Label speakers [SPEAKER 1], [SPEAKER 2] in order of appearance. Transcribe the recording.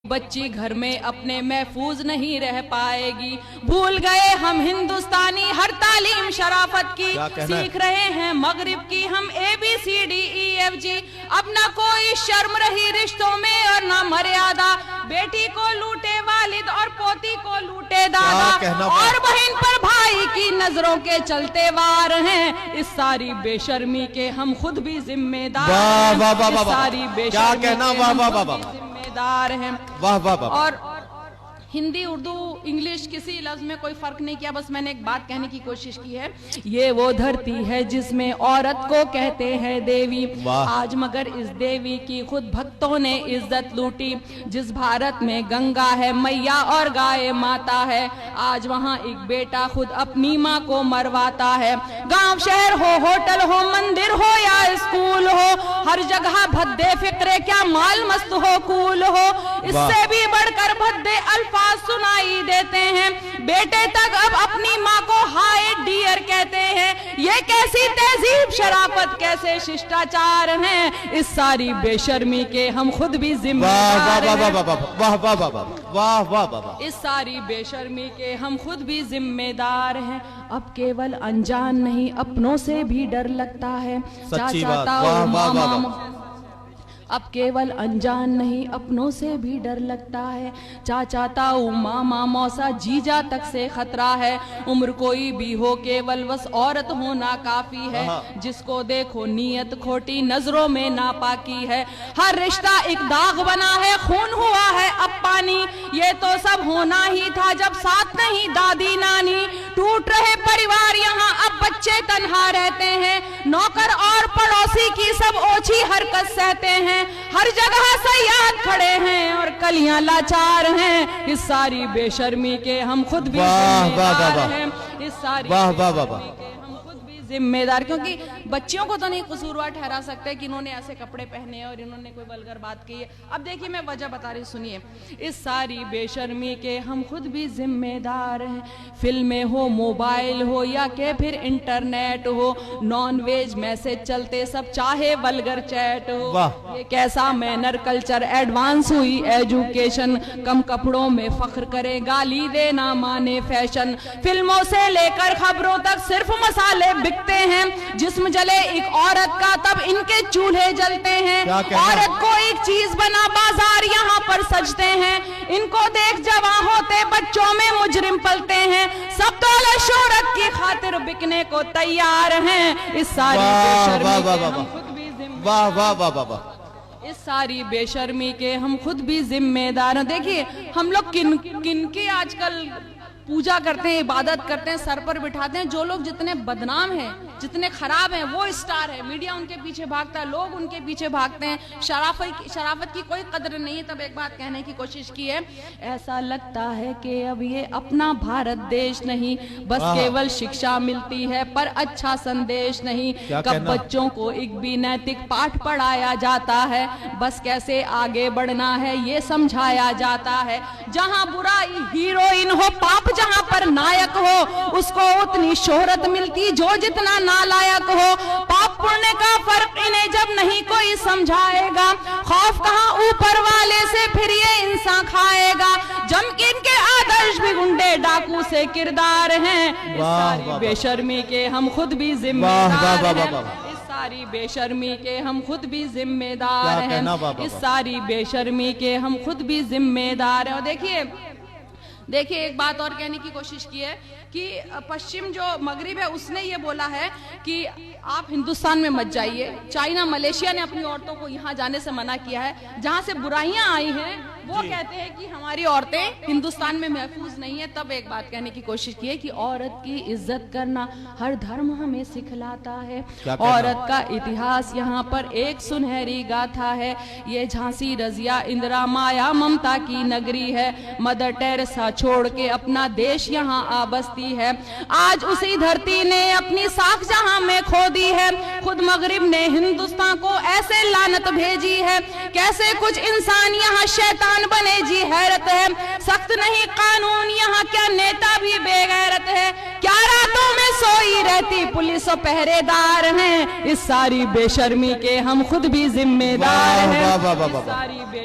[SPEAKER 1] बच्ची घर में अपने महफूज नहीं रह पाएगी। भूल गए हम हिंदुस्तानी हर तालीम शराफत की, सीख रहे हैं मगरिब की हम ABCDEFG। अब ना कोई शर्म रही रिश्तों में और ना मर्यादा, बेटी को लूटे वालिद और पोती को लूटे दादा, और बहन पर भाई की नजरों के चलते वार हैं। इस सारी बेशर्मी के हम खुद भी जिम्मेदार हैं। सारी बेशर्मी के हम खुद भी जिम्मेदार हैं। और हिंदी, उर्दू, इंग्लिश किसी लफ्ज में कोई फर्क नहीं किया, बस मैंने एक बात कहने की कोशिश की है। ये वो धरती है जिसमें औरत को कहते हैं देवी, आज मगर इस देवी की खुद भक्तों ने इज्जत लूटी। जिस भारत में गंगा है मैया और गाय माता है, आज वहाँ एक बेटा खुद अपनी माँ को मरवाता है। गांव शहर हो, होटल हो, मंदिर हो या स्कूल हो, हर जगह भद्दे फिक्रे क्या माल मस्त हो कूल हो। इससे भी बढ़कर भद्दे अल्फाज सुनाई देते हैं, बेटे तक अब अपनी माँ को हाय डियर कहते हैं। ये कैसी तहजीब शराफत, कैसे शिष्टाचार हैं। इस सारी बेशर्मी के हम खुद भी जिम्मेदार हैं। इस सारी बेशर्मी के हम खुद भी जिम्मेदार हैं। अब केवल अनजान नहीं अपनों से भी डर लगता है। अब केवल अनजान नहीं अपनों से भी डर लगता है। चाचा ताऊ मामा मौसा जीजा तक से खतरा है। उम्र कोई भी हो केवल बस औरत होना काफी है। जिसको देखो नीयत खोटी नजरों में नापाकी है। हर रिश्ता एक दाग बना है, खून हुआ है अब पानी। ये तो सब होना ही था जब साथ नहीं दादी नानी। टूट रहे परिवार यहाँ अब बच्चे तन्हा रहते हैं। नौकर और पड़ोसी की सब ओछी हरकत सहते हैं। हर जगह सयाद खड़े हैं और कलियां लाचार हैं। इस सारी बेशर्मी के हम खुद भी जिम्मेदार हैं। इस सारी हम खुद भी जिम्मेदार, क्योंकि बच्चियों को तो नहीं कसूरवार ठहरा सकते कि इन्होंने ऐसे कपड़े पहने और इन्होंने कोई वल्गर बात की है। अब देखिए मैं वजह बता रही, सुनिए। इस सारी बेशर्मी के हम खुद भी जिम्मेदार हैं। फिल्में हो, मोबाइल हो या के फिर इंटरनेट हो, नॉन वेज मैसेज चलते सब चाहे वल्गर चैट हो। ये कैसा मैनर कल्चर, एडवांस हुई एजुकेशन। कम कपड़ों में फख्र करे, गाली देना माने फैशन। फिल्मों से लेकर खबरों तक सिर्फ मसाले बिकते हैं। जिस्म जले एक औरत का तब इनके चूल्हे जलते हैं। औरत को एक चीज बना बाजार यहाँ पर सजते हैं। इनको देख जवां होते बच्चों में मुजरिम पलते हैं। सब दौलत शोहरत की खातिर बिकने को तैयार हैं। इस सारी बेशर्मी के हम खुद भी इस सारी बेशर्मी के हम खुद भी जिम्मेदार हैं। देखिए हम लोग किन की आजकल पूजा करते हैं, इबादत करते हैं, सर पर बिठाते हैं। जो लोग जितने बदनाम हैं, जितने खराब हैं, वो स्टार है। मीडिया उनके पीछे भागता है, लोग उनके पीछे भागते हैं। शराफत की कोई कदर नहीं है। तब एक बात कहने की कोशिश की है, ऐसा लगता है कि अब ये अपना भारत देश नहीं, बस केवल शिक्षा मिलती है पर अच्छा संदेश नहीं। कब बच्चों को एक भी नैतिक पाठ पढ़ाया जाता है, बस कैसे आगे बढ़ना है ये समझाया जाता है। जहाँ बुराई हीरोइन हो, पाप जहाँ पर नायक हो, उसको उतनी शोहरत मिलती जो जितना नालायक हो। पाप पुण्य का फर्क इन्हें जब नहीं कोई समझाएगा, खौफ कहाँ ऊपर वाले से फिर ये इंसान खाएगा। जम के इनके आदर्श भी गुंडे डाकू से किरदार हैं। इस सारी बेशर्मी के हम खुद भी जिम्मेदार हैं। इस सारी बेशर्मी के हम खुद भी जिम्मेदार हैं। इस सारी बेशर्मी के हम खुद भी जिम्मेदार हैं। और देखिए एक बात और कहने की कोशिश की है कि पश्चिम जो मगरिब है उसने ये बोला है कि आप हिंदुस्तान में मत जाइए। चाइना, मलेशिया ने अपनी औरतों को यहाँ जाने से मना किया है। जहाँ से बुराइयां आई हैं वो कहते हैं कि हमारी औरतें हिंदुस्तान में महफूज नहीं है। तब एक बात कहने की कोशिश की है कि औरत की इज्जत करना हर धर्म हमें सिखलाता है। औरत का इतिहास यहाँ पर एक सुनहरी गाथा है। ये झांसी, रजिया, इंदिरा, माया, ममता की नगरी है। मदर टेरेसा छोड़ के अपना देश यहाँ आ बसती है। आज उसी धरती ने अपनी साख जहाँ में खो दी है। खुद मगरिब ने हिंदुस्तान को ऐसे लानत भेजी है। कैसे कुछ इंसान यहाँ शैतान बने जी हैरत है। सख्त नहीं कानून यहाँ, क्या नेता भी बेगैरत है। क्या रातों में सोई रहती पुलिस और पहरेदार हैं। इस सारी बेशर्मी के हम खुद भी जिम्मेदार हैं।